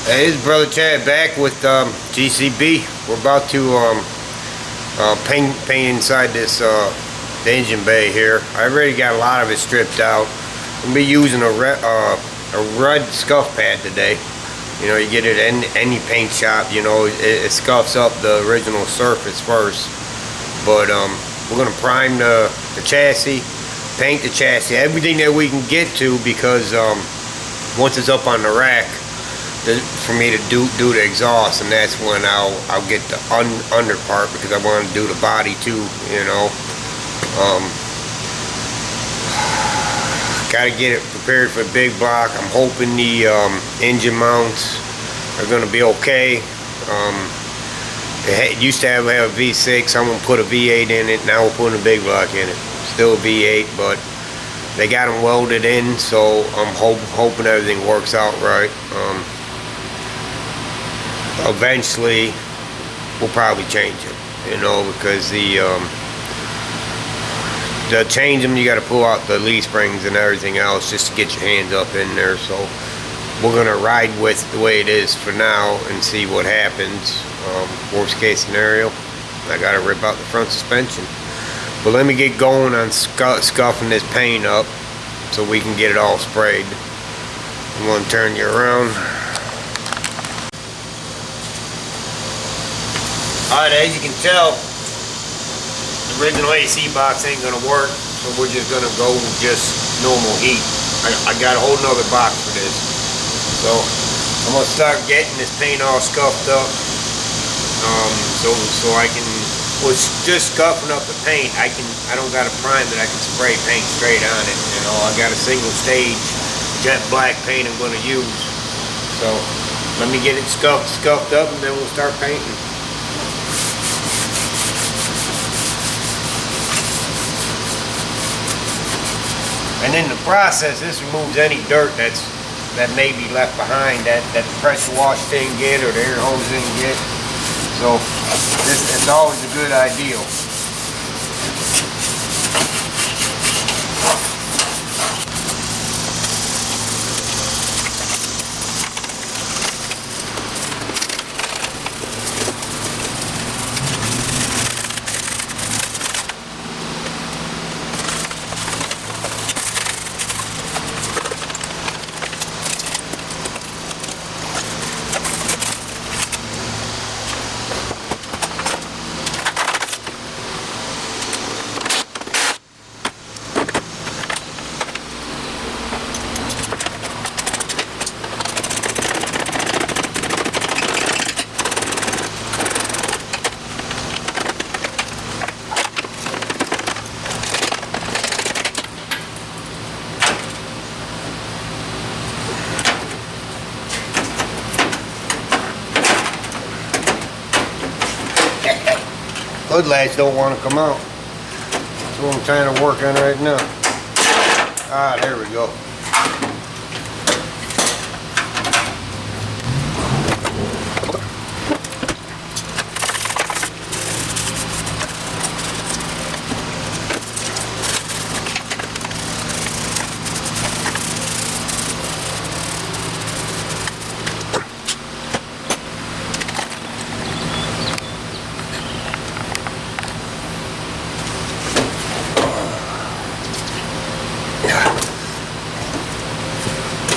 Hey, this is Brother Chad back with G.C.B. We're about to paint inside this the engine bay here. I already got a lot of it stripped out. I'm gonna be using a red scuff pad today. You know, you get it in any paint shop. You know, it scuffs up the original surface first. But we're gonna prime the chassis, paint the chassis, everything that we can get to, because once it's up on the rack, for me to do the exhaust, and that's when I'll get the under part, because I want to do the body too. You know, got to get it prepared for the big block. I'm hoping the engine mounts are going to be okay. It used to have a V6. I'm going to put a V8 in it. Now we're putting a big block in it. Still a V8, but they got them welded in, so I'm hoping everything works out right. Eventually we'll probably change it, you know, because to change them you got to pull out the leaf springs and everything else just to get your hands up in there. So we're gonna ride with the way it is for now and see what happens. Worst case scenario, I gotta rip out the front suspension. But let me get going on scuffing this paint up so we can get it all sprayed. I'm gonna turn you around. Alright, as you can tell, the original AC box ain't gonna work, so we're just gonna go with just normal heat. I got a whole nother box for this. So I'm gonna start getting this paint all scuffed up. So I can, with just scuffing up the paint, I don't gotta prime it, I can spray paint straight on it. You know, I got a single stage jet black paint I'm gonna use. So let me get it scuffed up, and then we'll start painting. And in the process, this removes any dirt that may be left behind that the pressure wash didn't get or the air hose didn't get. So it's always a good idea. Hood latch don't want to come out. That's what I'm trying to work on right now. Ah, there we go.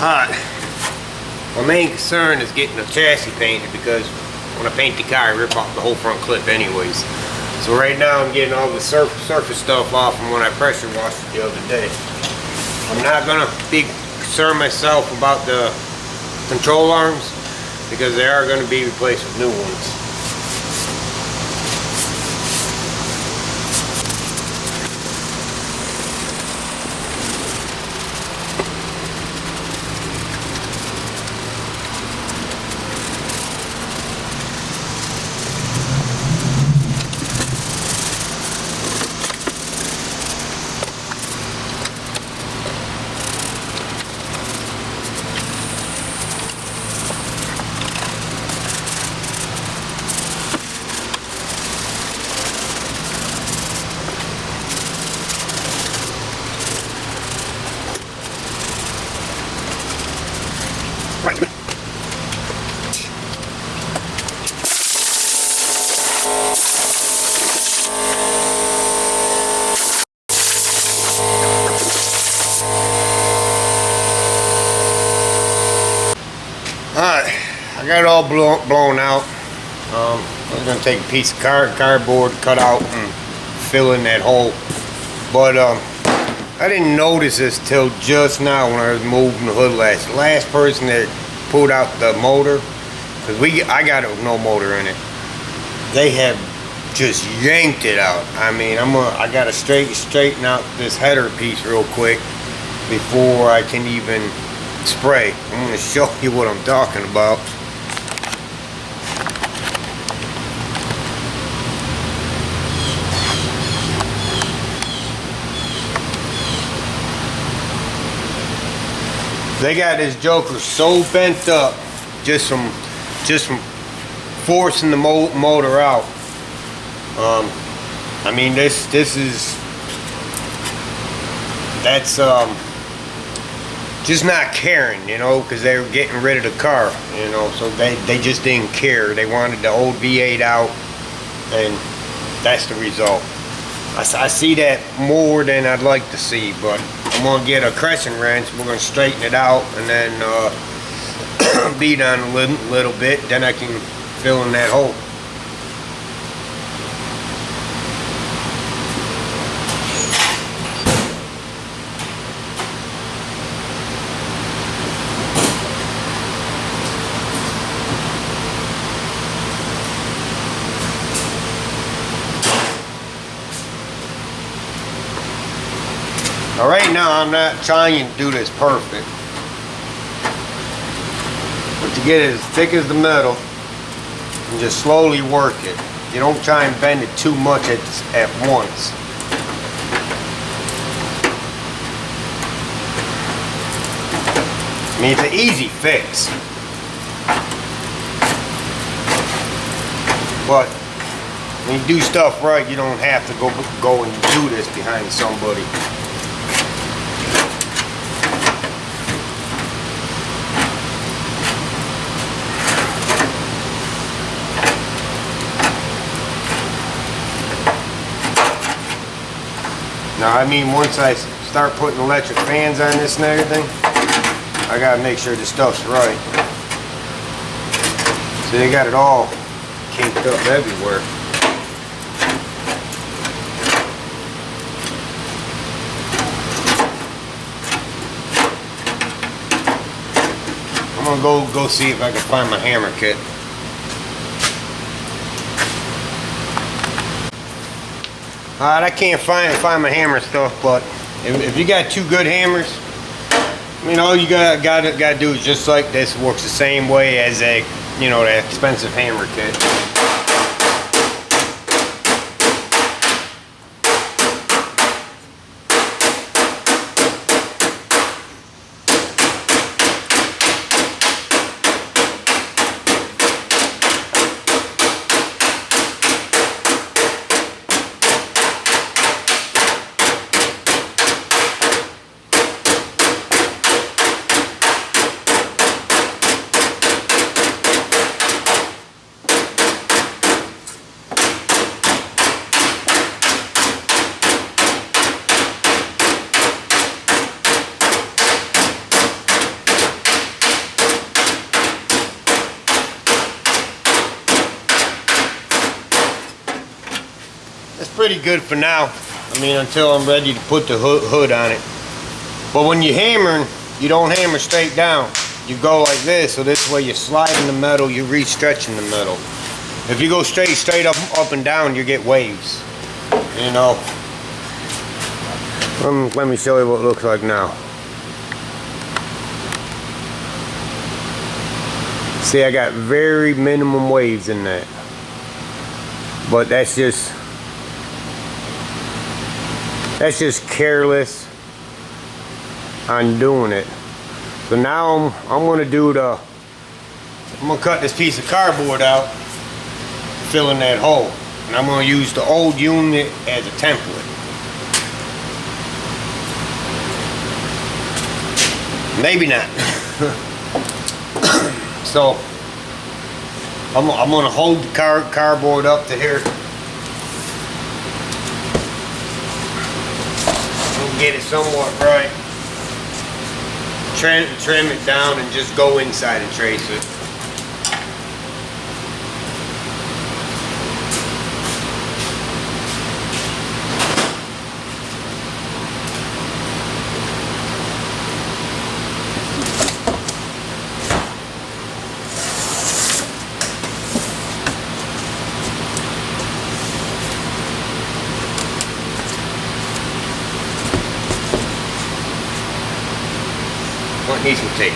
Alright, my main concern is getting the chassis painted, because when I paint the car I rip off the whole front clip anyways. So right now I'm getting all the surface stuff off from when I pressure washed it the other day. I'm not going to be concerned myself about the control arms, because they are going to be replaced with new ones. Alright, I got it all blown out. I was gonna take a piece of cardboard, cut out, and fill in that hole. But I didn't notice this till just now when I was moving the hood latch. The last person that pulled out the motor, because I got it with no motor in it. They have just yanked it out. I mean, I gotta straighten out this header piece real quick before I can even spray. I'm gonna show you what I'm talking about. They got this joker so bent up just from forcing the motor out. I mean, that's just not caring, you know, because they were getting rid of the car, you know, so they just didn't care. They wanted the old V8 out, and that's the result. I see that more than I'd like to see, but I'm gonna get a crescent wrench. We're gonna straighten it out and then beat on a little bit. Then I can fill in that hole. Now, right now, I'm not trying to do this perfect, but to get it as thick as the metal and just slowly work it. You don't try and bend it too much at once. I mean, it's an easy fix, but when you do stuff right, you don't have to go and do this behind somebody. Now, I mean, once I start putting electric fans on this and everything, I gotta make sure the stuff's right. So they got it all kinked up everywhere. I'm gonna go see if I can find my hammer kit. Alright, I can't find my hammer stuff, but if you got two good hammers, I mean, all you gotta do is just like this. Works the same way as a, you know, that expensive hammer kit. Pretty good for now. I mean, until I'm ready to put the hood on it. But when you're hammering, you don't hammer straight down. You go like this, so this way you're sliding the metal, you're re-stretching the metal. If you go straight up and down, you get waves. You know. Let me show you what it looks like now. See, I got very minimum waves in that. But that's just careless on doing it. So now I'm gonna cut this piece of cardboard out, fill in that hole, and I'm gonna use the old unit as a template. Maybe not. So I'm gonna hold the cardboard up to here. Get it somewhat right. trim it down and just go inside and trace it. What needs some tape?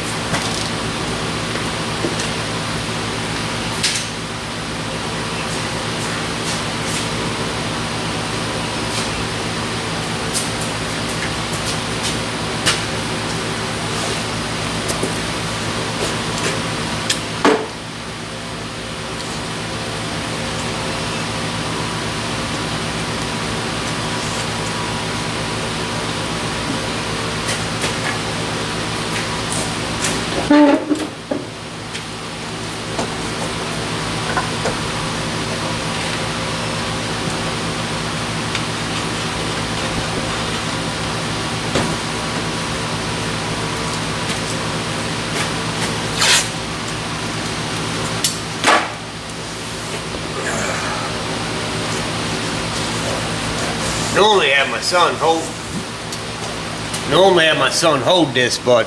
Normally have my son hold this, but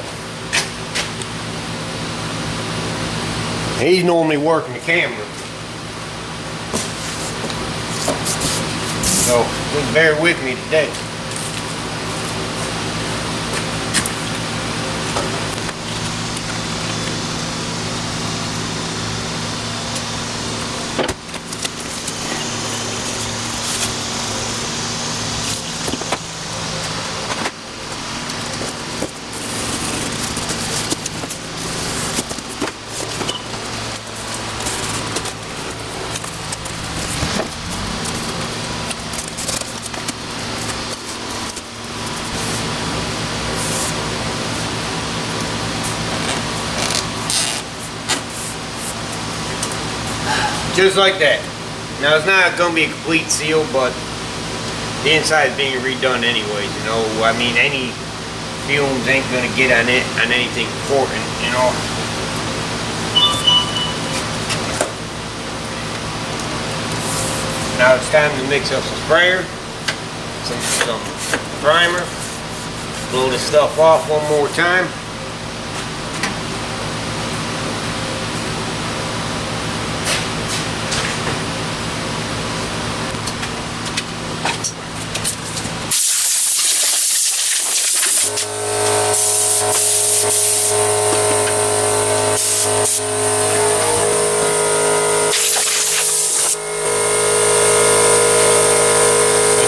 he's normally working the camera. So just bear with me today. Just like that. Now it's not going to be a complete seal, but the inside is being redone anyways, you know. I mean, any fumes ain't going to get on it, on anything important, you know. Now it's time to mix up some sprayer, some primer, blow this stuff off one more time.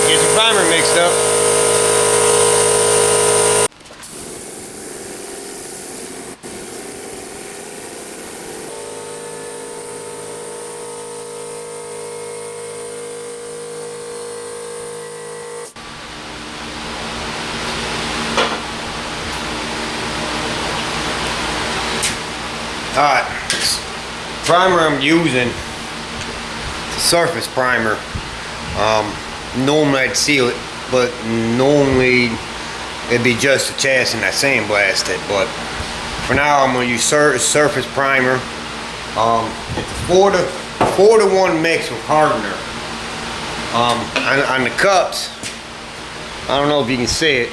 Get your primer mixed up. Alright, primer I'm using, surface primer. Normally I'd seal it, but normally it'd be just a chassis and I sandblast it. But for now I'm going to use surface primer. It's a 4-to-1 mix with hardener. On the cups, I don't know if you can see it,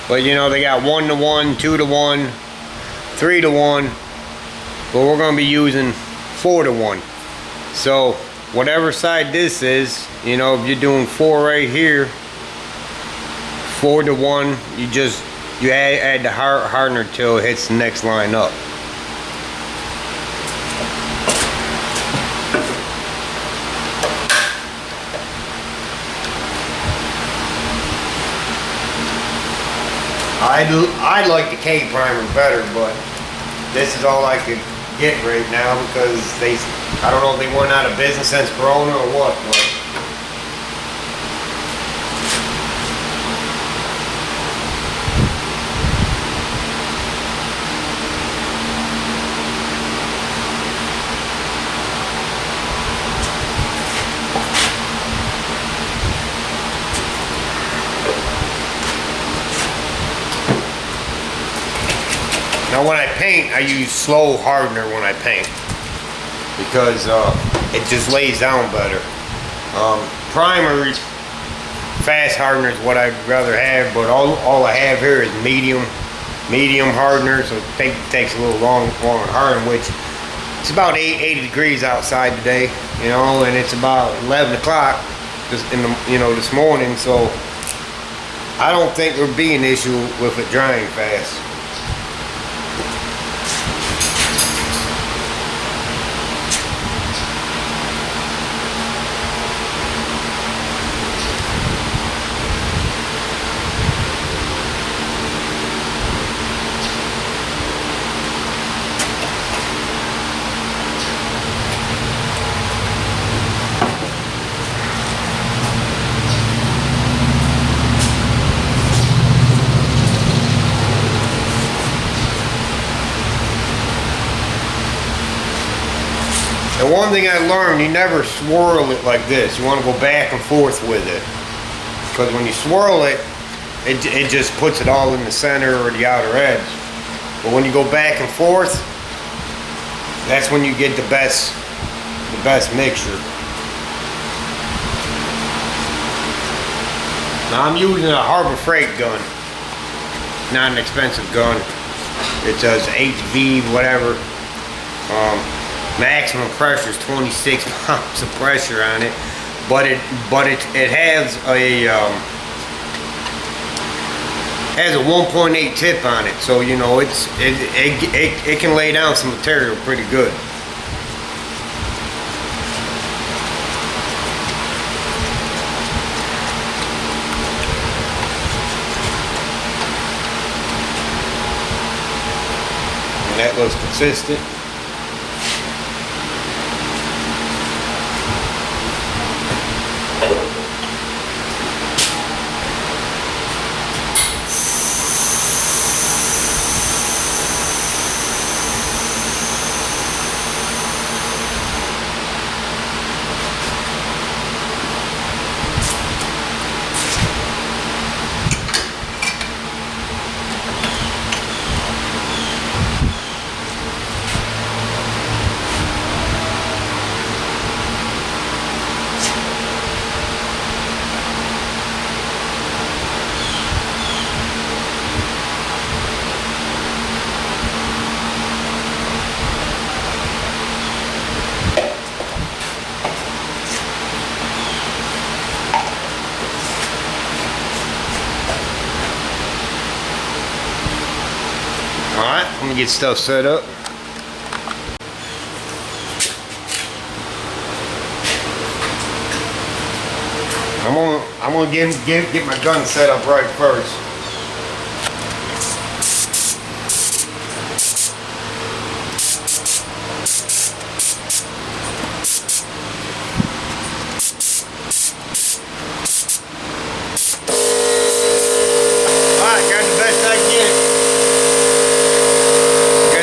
but you know they got 1-to-1, 2-to-1, 3-to-1. But we're going to be using 4-to-1. So whatever side this is, you know, if you're doing 4 right here, 4-to-1, you add the hardener till it hits the next line up. I like the K primer better, but this is all I could get right now because I don't know if they went out of business since Corona or what, but Now when I paint, I use slow hardener when I paint because it just lays down better. Primers, fast hardener is what I'd rather have, but all I have here is medium hardener, so it takes a little longer hardening, which it's about 80 degrees outside today, you know, and it's about 11 o'clock this morning, so I don't think there'll be an issue with it drying fast. And one thing I learned, you never swirl it like this. You want to go back and forth with it. Because when you swirl it, it just puts it all in the center or the outer edge. But when you go back and forth, that's when you get the best mixture. Now I'm using a Harbor Freight gun. Not an expensive gun. It does HV, whatever. Maximum pressure is 26 pounds of pressure on it, but it has a 1.8 tip on it, so you know it can lay down some material pretty good. And that looks consistent. Alright, I'm gonna get stuff set up. I'm gonna get my gun set up right first. Alright, got the best I can get.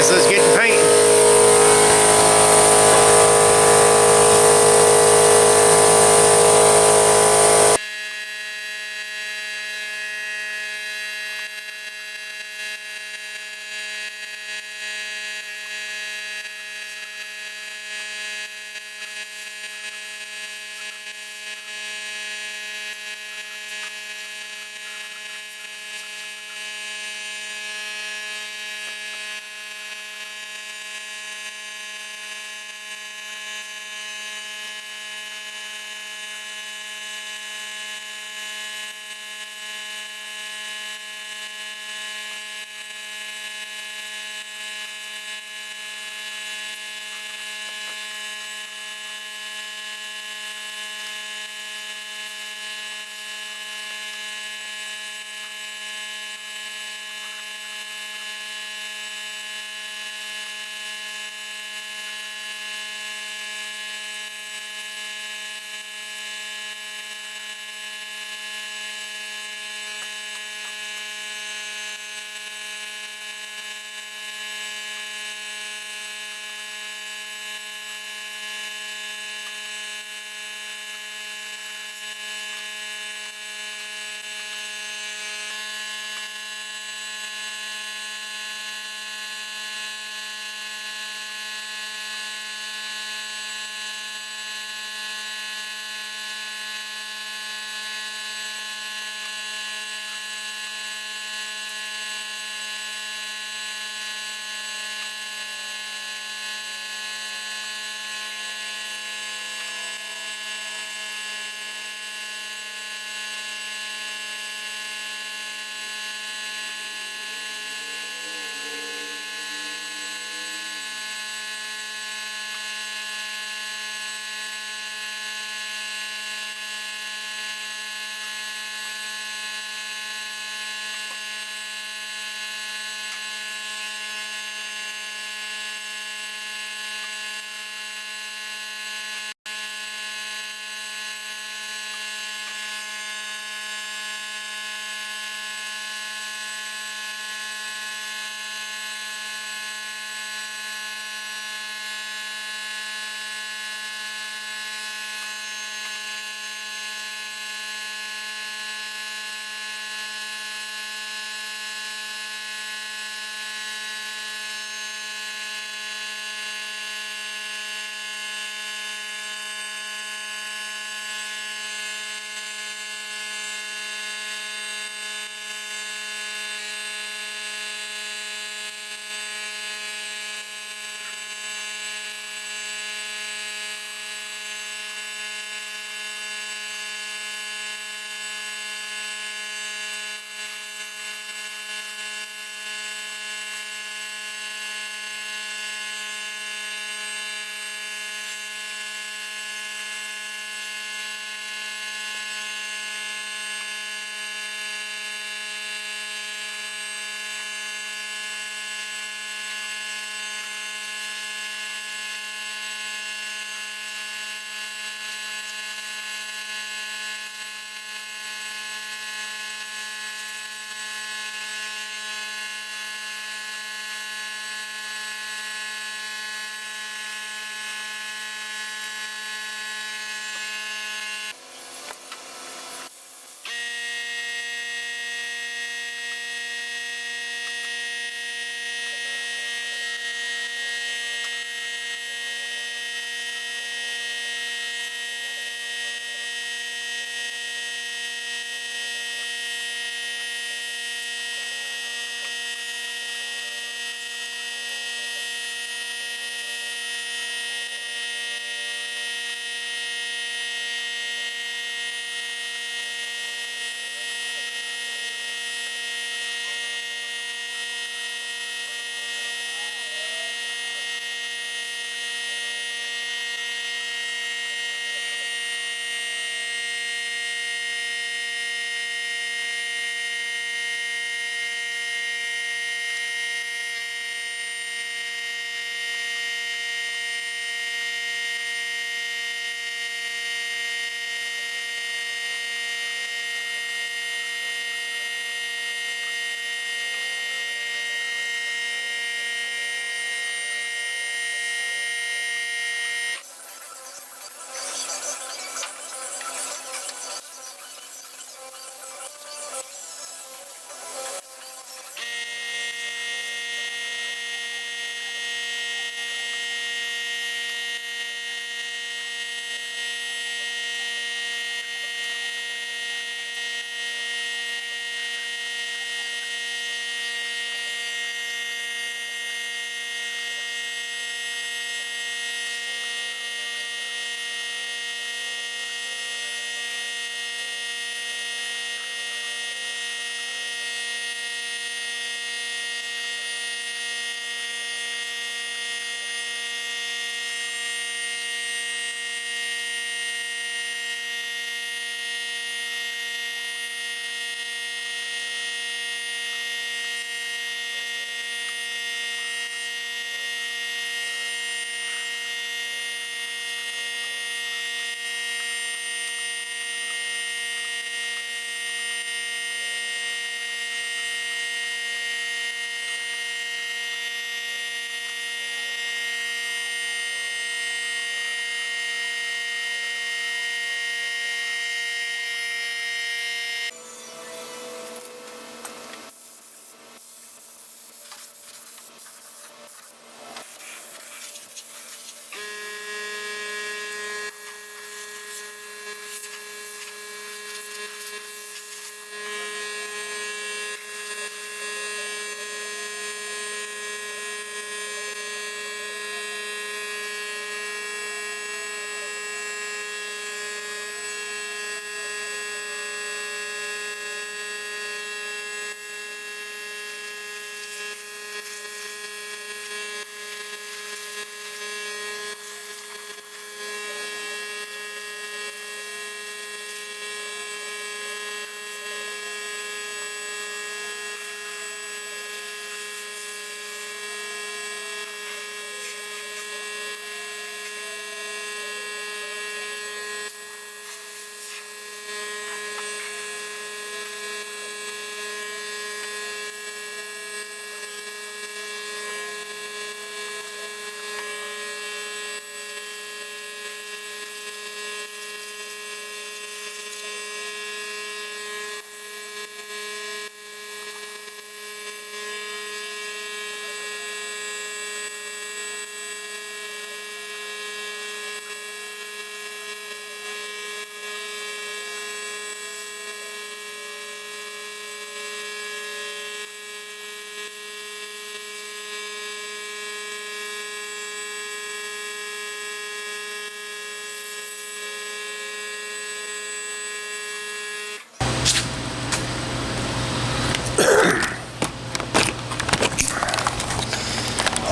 Let's get to painting.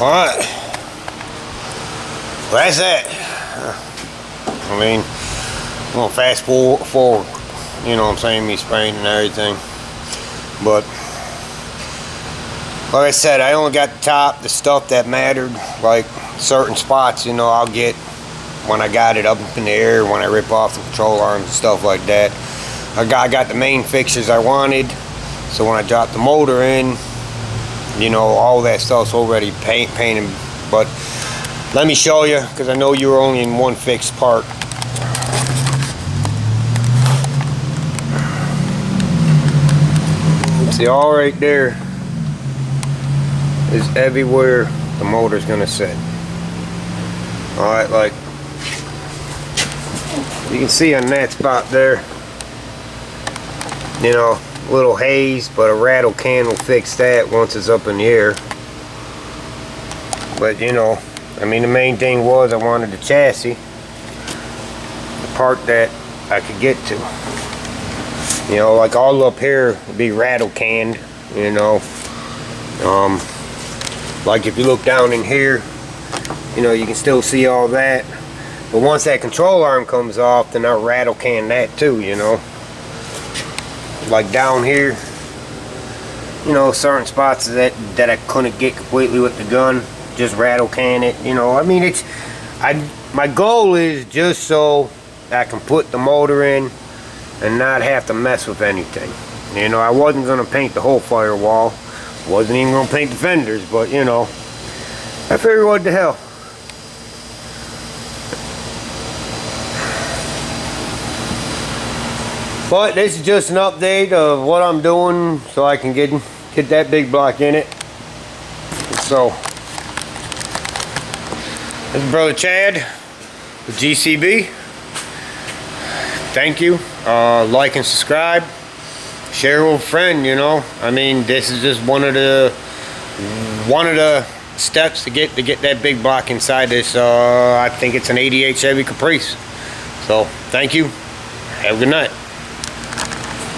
Alright. Well, that's that. I mean, I'm gonna fast forward, you know what I'm saying, me spraying and everything. But like I said, I only got the stuff that mattered, like certain spots, you know, I'll get when I got it up in the air, when I rip off the control arms and stuff like that. I got the main fixtures I wanted, so when I drop the motor in, you know, all that stuff's already painted. But let me show you, because I know you're only in one fixed part. See, all right there is everywhere the motor's gonna sit. Alright, like you can see on that spot there, you know, little haze, but a rattle can will fix that once it's up in the air. But you know, I mean, the main thing was I wanted the chassis, the part that I could get to. You know, like all up here would be rattle canned, you know. Like if you look down in here, you know, you can still see all that. But once that control arm comes off, then I'll rattle can that too, you know. Like down here, you know, certain spots that I couldn't get completely with the gun, just rattle can it, you know. I mean, my goal is just so I can put the motor in and not have to mess with anything. You know, I wasn't gonna paint the whole firewall, wasn't even gonna paint the fenders, but you know, I figured what the hell. But this is just an update of what I'm doing so I can get that big block in it. So, this is Brother Chad with G.C.B. Thank you. Like and subscribe. Share with a friend, you know. I mean, this is just one of the steps to get that big block inside this. I think it's an '88 Chevy Caprice. So, thank you. Have a good night.